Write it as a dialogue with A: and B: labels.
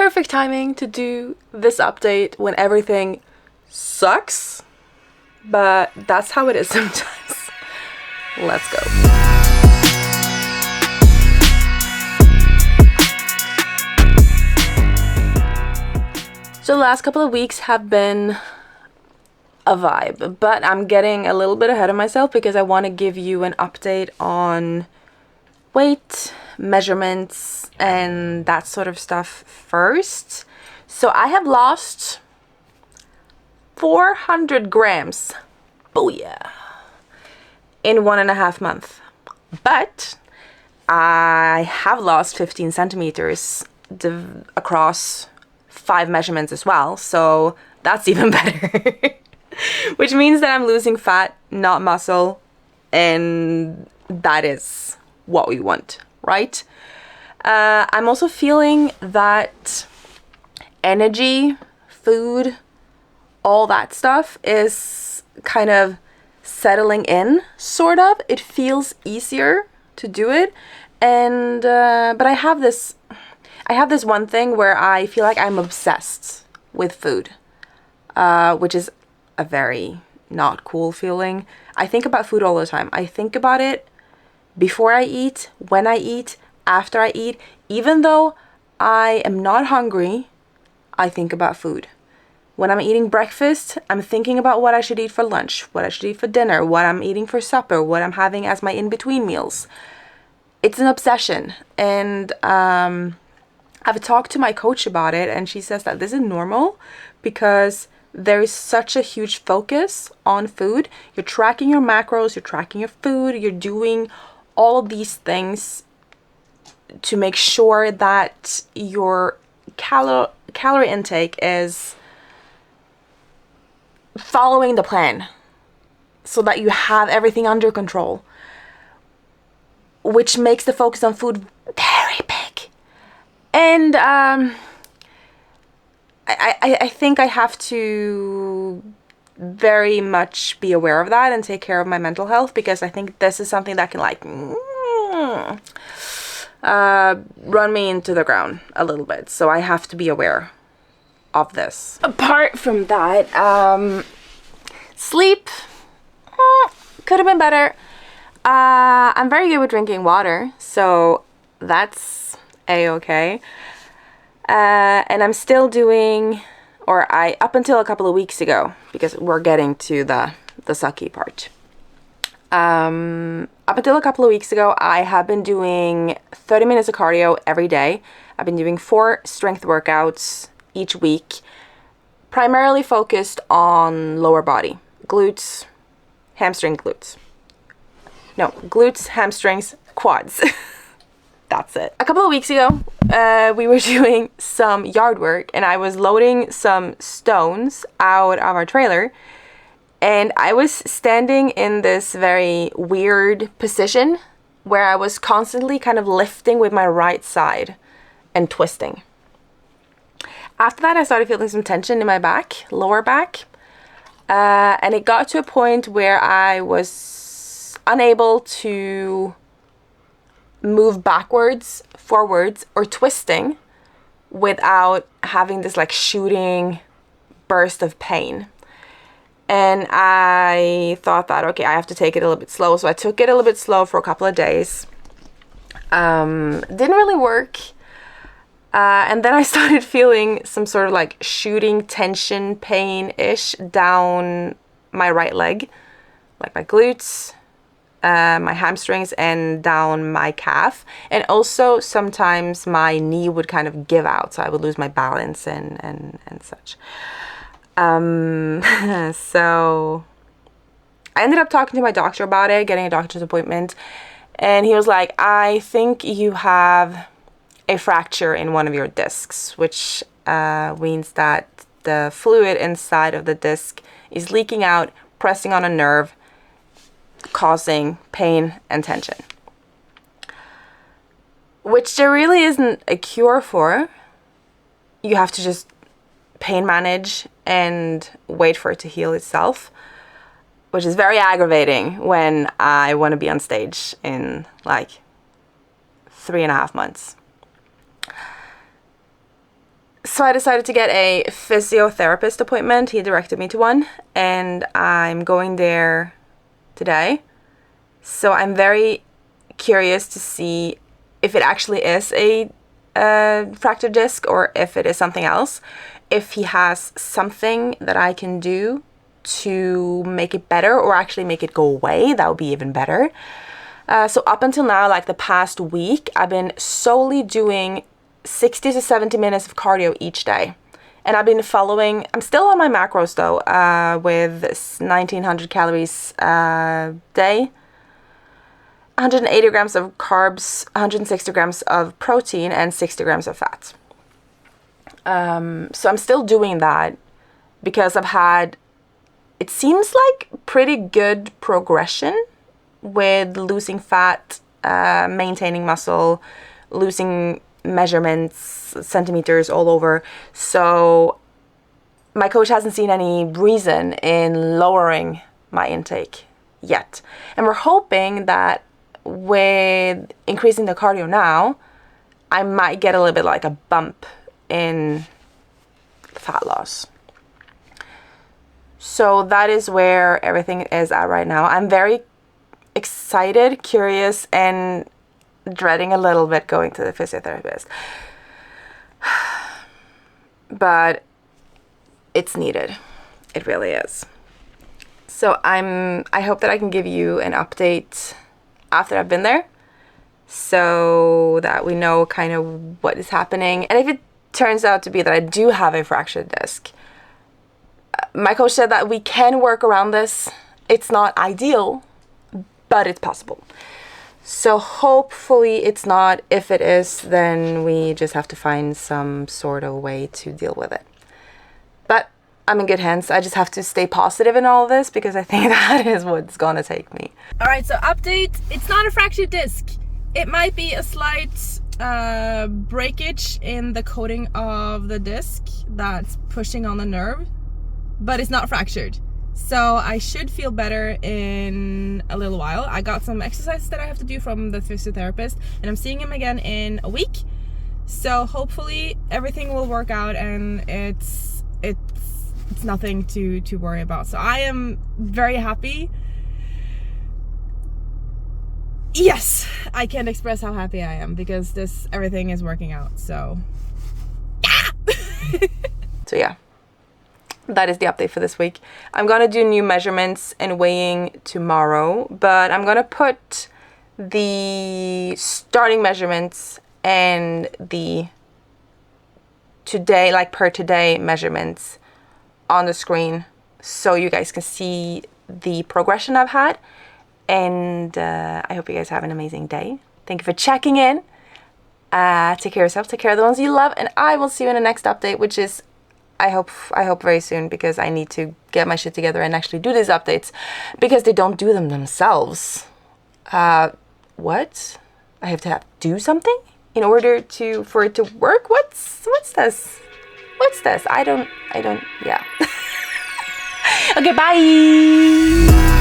A: perfect timing to do this update when everything sucks, but that's how it is sometimes. Let's go. So the last couple of weeks have been a vibe, but I'm getting a little bit ahead of myself because I want to give you an update on weight, measurements, and that sort of stuff first. So I have lost 400 grams, booyah, in 1.5 months. But I have lost 15 centimeters across 5 measurements as well, so that's even better. Which means that I'm losing fat, not muscle, and that is what we want, right? I'm also feeling that energy, food, all that stuff is kind of settling in, sort of. It feels easier to do it, and but I have this one thing where I feel like I'm obsessed with food, which is a very not cool feeling. I think about food all the time. I think about it before I eat, when I eat, after I eat. Even though I am not hungry, I think about food. When I'm eating breakfast, I'm thinking about what I should eat for lunch, what I should eat for dinner, what I'm eating for supper, what I'm having as my in-between meals. It's an obsession, and I've talked to my coach about it, and she says that this is normal because there is such a huge focus on food. You're tracking your macros, you're tracking your food, you're doing all of these things to make sure that your calorie intake is following the plan so that you have everything under control, which makes the focus on food very big. And I think I have to very much be aware of that and take care of my mental health, because I think this is something that can like run me into the ground a little bit. So I have to be aware of this. Apart from that, sleep could have been better. I'm very good with drinking water, so that's a-okay. And I'm still doing, up until a couple of weeks ago, because we're getting to the sucky part. Up until a couple of weeks ago, I have been doing 30 minutes of cardio every day. I've been doing 4 strength workouts each week, primarily focused on lower body, glutes, glutes, hamstrings, quads. That's it. A couple of weeks ago, we were doing some yard work, and I was loading some stones out of our trailer, and I was standing in this very weird position where I was constantly kind of lifting with my right side and twisting. After that, I started feeling some tension in my back, lower back, and it got to a point where I was unable to move backwards, forwards, or twisting without having this like shooting burst of pain. And I thought that, okay, I have to take it a little bit slow. So I took it a little bit slow for a couple of days. Didn't really work. And then I started feeling some sort of like shooting tension pain-ish down my right leg, like my glutes, my hamstrings, and down my calf. And also sometimes my knee would kind of give out, so I would lose my balance and such. So I ended up talking to my doctor about it, getting a doctor's appointment, and he was like, I think you have a fracture in one of your discs, which means that the fluid inside of the disc is leaking out, pressing on a nerve, causing pain and tension, which there really isn't a cure for. You have to just pain manage and wait for it to heal itself, which is very aggravating when I want to be on stage in like 3.5 months. So I decided to get a physiotherapist appointment. He directed me to one, and I'm going there today. So I'm very curious to see if it actually is a fractured disc or if it is something else. If he has something that I can do to make it better or actually make it go away, that would be even better. So up until now, like the past week, I've been solely doing 60 to 70 minutes of cardio each day. And I've been following, I'm still on my macros though, with 1900 calories a day, 180 grams of carbs, 160 grams of protein, and 60 grams of fat. So I'm still doing that because I've had, it seems like pretty good progression with losing fat, maintaining muscle, losing measurements, centimeters all over. So my coach hasn't seen any reason in lowering my intake yet. And we're hoping that with increasing the cardio now, I might get a little bit like a bump in fat loss. So that is where everything is at right now. I'm very excited, curious, and dreading a little bit going to the physiotherapist. But it's needed. It really is. So I hope that I can give you an update after I've been there, so that we know kind of what is happening. And if it turns out to be that I do have a fractured disc, my coach said that we can work around this. It's not ideal, but it's possible. So hopefully it's not. If it is, then we just have to find some sort of way to deal with it. But I'm in good hands. I just have to stay positive in all of this because I think that is what's gonna take me. All right, so update. It's not a fractured disc. It might be a slight breakage in the coating of the disc that's pushing on the nerve, but it's not fractured. So I should feel better in a little while. I got some exercises that I have to do from the physiotherapist, and I'm seeing him again in a week. So hopefully everything will work out, and it's nothing to worry about. So I am very happy. Yes, I can't express how happy I am because everything is working out. So yeah. So yeah. That is the update for this week. I'm gonna do new measurements and weighing tomorrow, but I'm gonna put the starting measurements and the today, like per today measurements on the screen so you guys can see the progression I've had. And I hope you guys have an amazing day. Thank you for checking in. Take care of yourself, take care of the ones you love, and I will see you in the next update, which is I hope very soon, because I need to get my shit together and actually do these updates because they don't do them themselves. What? I have to do something in order for it to work? What's this? What's this? I don't, yeah. Okay, bye.